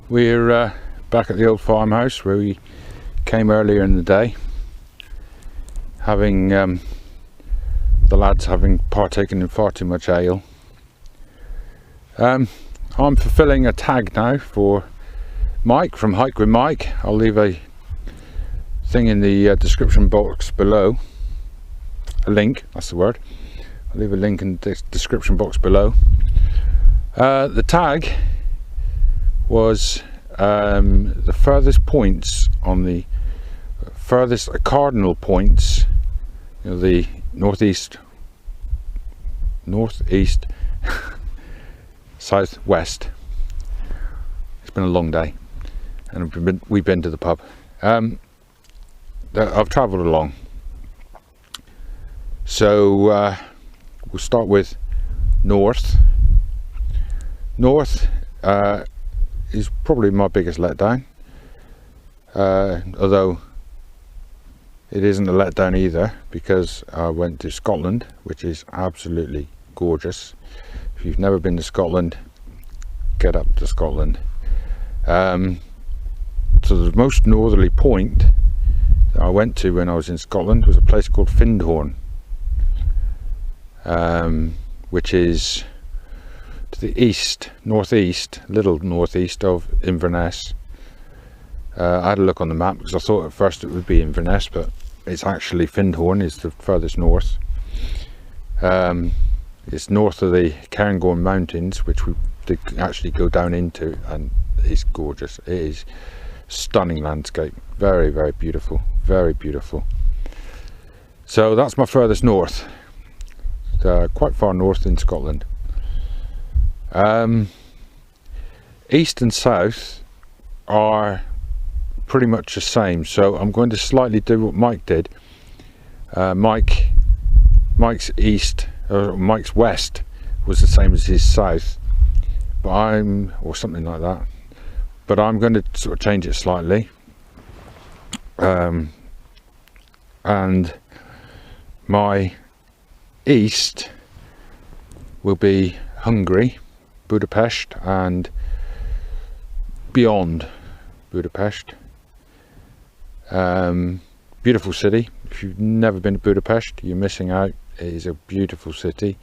We're back at the old farmhouse where we came earlier in the day, having the lads having partaken in far too much ale. I'm fulfilling a tag now for Mike from Hike with Mike. I'll leave a thing in the description box below. A link, that's the word. I'll leave a link in the description box below. The tag was the furthest points on the furthest cardinal points, you know, the northeast southwest. It's been a long day and we've been to the pub. I've travelled along, so we'll start with north. Is probably my biggest letdown, although it isn't a letdown either, because I went to Scotland, which is absolutely gorgeous. If you've never been to Scotland, get up to Scotland. So the most northerly point that I went to when I was in Scotland was a place called Findhorn, which is to the east, northeast, little northeast of Inverness. I had a look on the map because I thought at first it would be Inverness, but it's actually Findhorn is the furthest north. It's north of the Cairngorm Mountains, which we did actually go down into, and it's gorgeous. It is stunning landscape, very, very beautiful, very beautiful. So that's my furthest north, quite far north in Scotland. East and south are pretty much the same, so I'm going to slightly do what Mike did. Mike's east, or Mike's west, was the same as his south, but or something like that. But I'm going to sort of change it slightly, and my east will be Hungary, Budapest, and beyond Budapest. Beautiful city. If you've never been to Budapest, you're missing out. It is a beautiful city.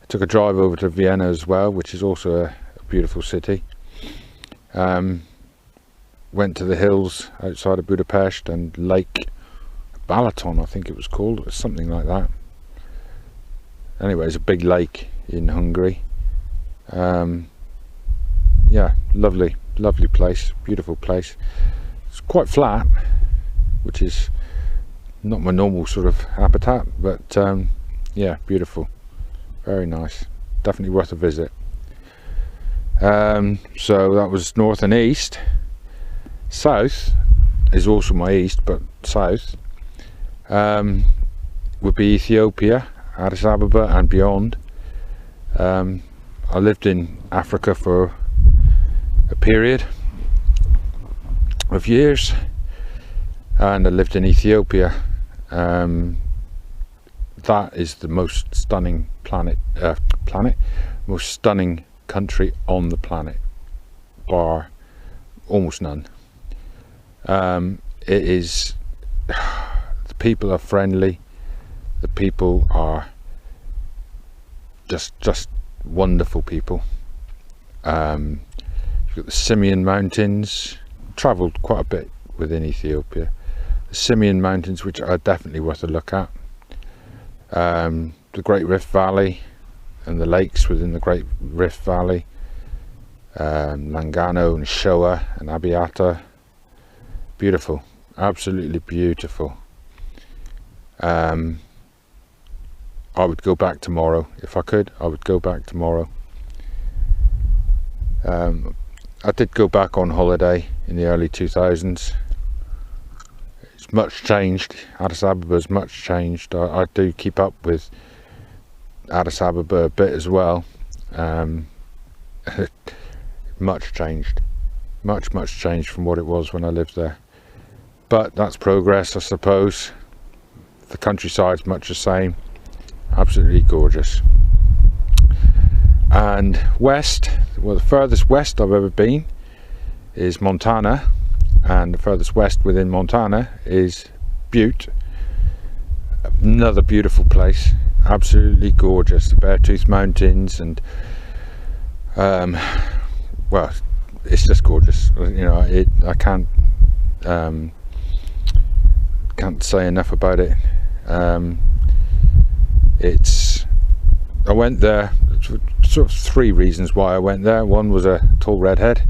I took a drive over to Vienna as well, which is also a beautiful city. Went to the hills outside of Budapest and Lake Balaton, I think it was called, or something like that. Anyway, it's a big lake in Hungary. Yeah, lovely place, beautiful place. It's quite flat, which is not my normal sort of habitat, but yeah, beautiful, very nice, definitely worth a visit. So that was north and east. South is also my east, but south would be Ethiopia, Addis Ababa and beyond. I lived in Africa for a period of years, and I lived in Ethiopia. That is the most stunning most stunning country on the planet, bar almost none. It is, the people are friendly, the people are just wonderful people. You've got the Simien Mountains. Travelled quite a bit within Ethiopia. The Simien Mountains, which are definitely worth a look at. The Great Rift Valley and the lakes within the Great Rift Valley. Langano and Shoa and Abiata. Beautiful, absolutely beautiful. I would go back tomorrow if I could. I would go back tomorrow. I did go back on holiday in the early 2000s. It's much changed. Addis Ababa's much changed. I do keep up with Addis Ababa a bit as well. Much changed, much changed from what it was when I lived there, but that's progress, I suppose. The countryside's much the same, absolutely gorgeous. And west, well, the furthest west I've ever been is Montana, and the furthest west within Montana is Butte. Another beautiful place, absolutely gorgeous. The Beartooth Mountains, and well, it's just gorgeous. You know, I can't say enough about it. I went there, sort of three reasons why I went there. One was a tall redhead,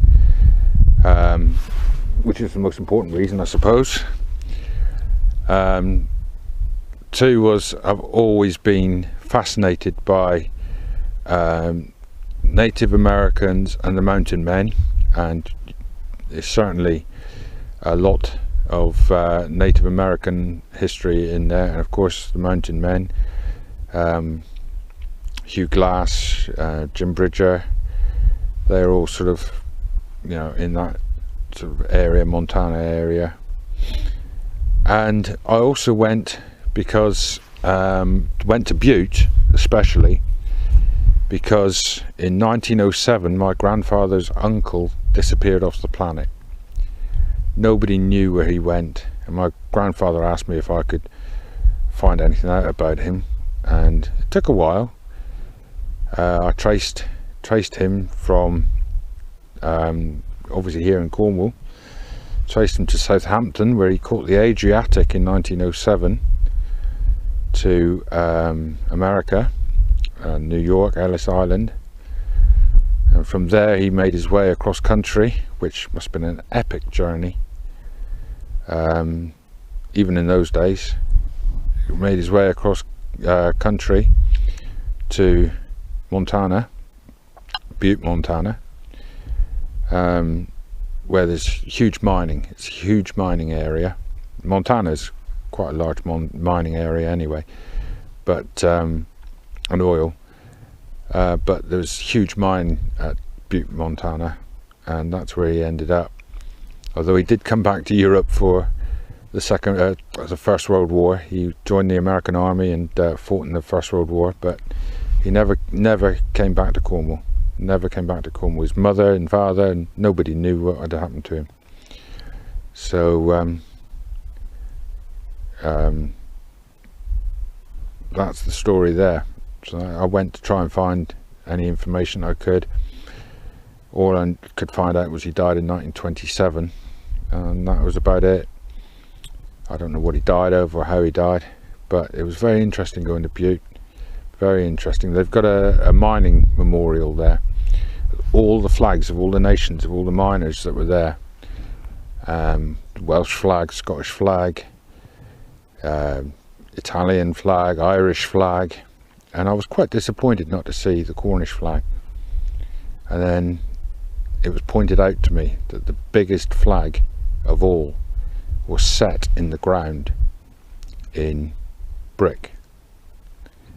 which is the most important reason, I suppose. Two was I've always been fascinated by Native Americans and the mountain men, and there's certainly a lot of Native American history in there, and of course the mountain men, Hugh Glass, Jim Bridger. They're all sort of, you know, in that sort of area, Montana area. And I also went because went to Butte especially because in 1907 my grandfather's uncle disappeared off the planet. Nobody knew where he went, and my grandfather asked me if I could find anything out about him, and it took a while. I traced him from obviously here in Cornwall, traced him to Southampton, where he caught the Adriatic in 1907, to America, New York, Ellis Island, and from there he made his way across country, which must have been an epic journey. Even in those days, he made his way across country to Montana, Butte, Montana, where there's huge mining. It's a huge mining area. Montana's quite a large mining area anyway, but and oil, but there's huge mine at Butte, Montana, and that's where he ended up. Although he did come back to Europe for the First World War. He joined the American Army and fought in the First World War, but he never came back to Cornwall. Never came back to Cornwall. His mother and father, and nobody knew what had happened to him. So that's the story there. So I went to try and find any information I could. All I could find out was he died in 1927, and that was about it. I don't know what he died of or how he died, but it was very interesting going to Butte. Very interesting. They've got a mining memorial there. All the flags of all the nations, of all the miners that were there. Welsh flag, Scottish flag, Italian flag, Irish flag, and I was quite disappointed not to see the Cornish flag. And then it was pointed out to me that the biggest flag of all was set in the ground in brick.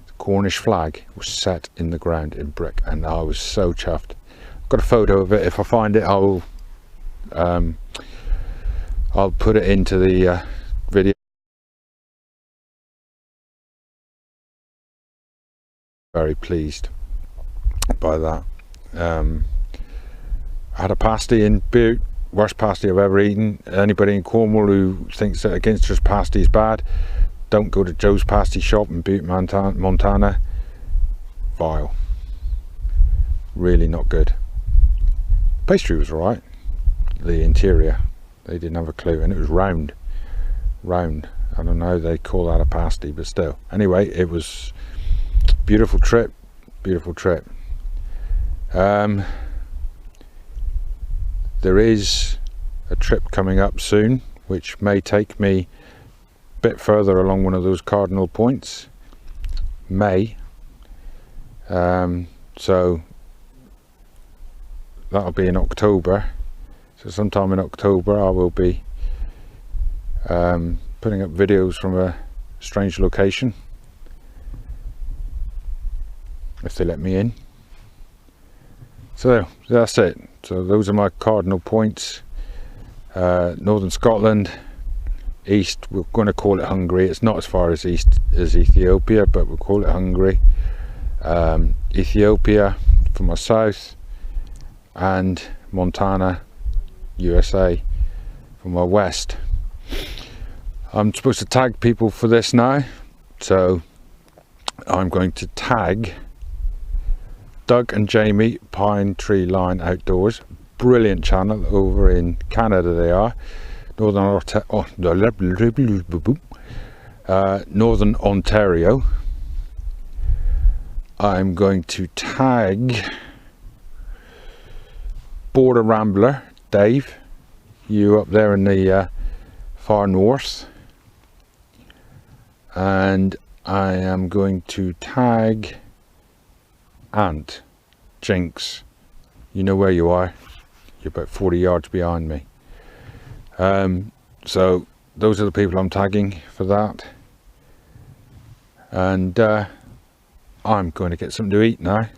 The Cornish flag was set in the ground in brick, and I was so chuffed. I've got a photo of it. If I find it, I'll put it into the video. Very pleased by that. I had a pasty in Butte, worst pasty I've ever eaten. Anybody in Cornwall who thinks that Againsters pasty is bad, don't go to Joe's pasty shop in Butte, Montana. Vile. Really not good. Pastry was alright. The interior, they didn't have a clue, and it was round. I don't know how they call that a pasty, but still. Anyway, it was beautiful trip. There is a trip coming up soon which may take me a bit further along one of those cardinal points. So that'll be in October. So sometime in October I will be putting up videos from a strange location, if they let me in. So that's it. So those are my cardinal points. Northern Scotland, east, we're going to call it Hungary. It's not as far as east as Ethiopia, but we'll call it Hungary. Ethiopia for my south, and Montana, USA, from my west. I'm supposed to tag people for this now, so I'm going to tag Doug and Jamie, Pine Tree Line Outdoors. Brilliant channel over in Canada they are. Northern Ontario. I'm going to tag Border Rambler Dave, you up there in the far north, and I am going to tag Ant Jinx. You know where you are. You're about 40 yards behind me. So those are the people I'm tagging for that. And I'm going to get something to eat now.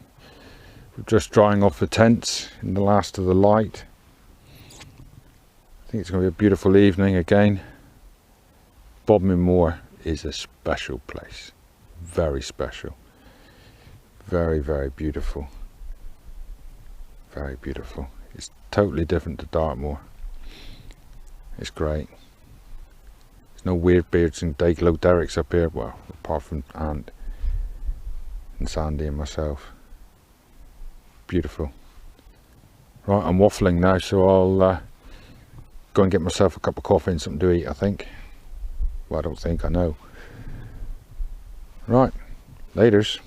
We're just drying off the tents in the last of the light. I think it's going to be a beautiful evening again. Bodmin Moor is a special place. Very special. Very, very beautiful. Very beautiful. It's totally different to Dartmoor. It's great. There's no weird beards and Dayglow derricks up here, well, apart from Ant and Sandy and myself. Beautiful. Right, I'm waffling now, so I'll go and get myself a cup of coffee and something to eat, I think. Well, I don't think, I know. Right, laters.